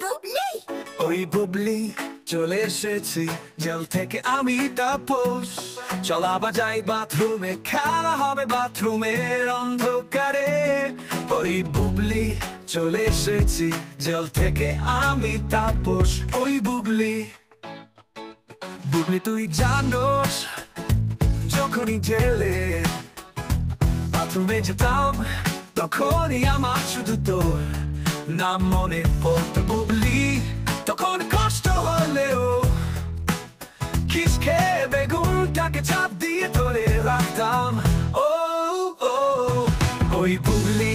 বুবলি ওই বুবলি চলে এসেছি জেল থেকে আমি তাপস। চল আবার যাই বাথরুমে, খেলা হবে বাথরুমের অন্ধকারে। ওই বুবলি চলে এসেছি জেল থেকে আমি তাপস। ওই বুবলি বুবলি তুই জানোস, যখনই জেলে বাথরুমে যেতাম তখনই আমার শুধু তোর নাম মনে পড়তো বুবলি। তখন কষ্ট হলেও কিস খেয়ে বেগুনটাকে চাপ দিয়ে ধরে রাখতাম। ও ও ওই বুবলি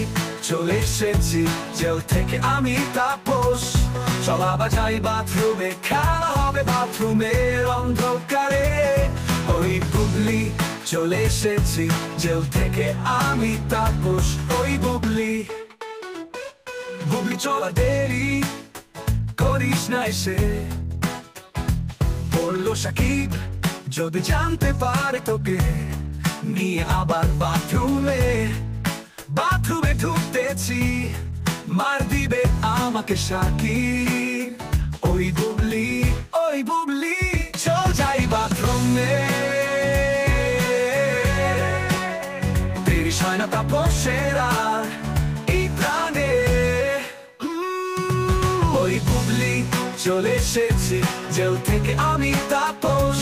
চলে এসেছি জেল থেকে আমি তাপস। চল আবার যাই বাথরুমে, খেলা হবে বাথরুমের অন্ধকারে। ওই বুবলি চলে এসেছি জেল থেকে আমি তাপস। ওই বুবলি বুবলি চলা দেরি করিস না এসে, বললো সাকিব যদি জানতে পারে তোকে নিয়ে আবার বাথরুমে ঢুকতেছি, মার দিবে আমাকে সাকিব। ওই বুবলি চল যাই বাথরুমে, দেরি হয় না তাপসের আর এই প্রাণে। ওই বুবলি চলে এসেছি জেল থেকে আমি তাপস।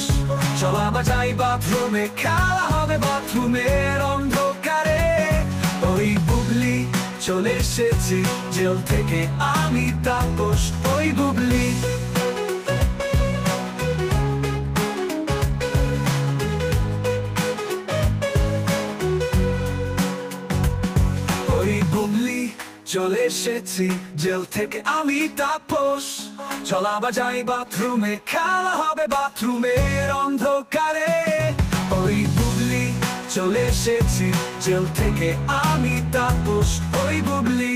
চল আবার যাই বাথরুমে, খেলা হবে বাথরুমের অন্ধকারে। ওই বুবলি চলে এসেছি জেল থেকে আমি তাপস। ওই বুবলি ওই বুবলি চলে এসেছি জেল থেকে আমি তাপস। চল আবার যাই বাথরুমে, খেলা হবে বাথরুমের অন্ধকারে। ওই বুবলি চলে এসেছি জেল থেকে আমি তাপস। ওই বুবলি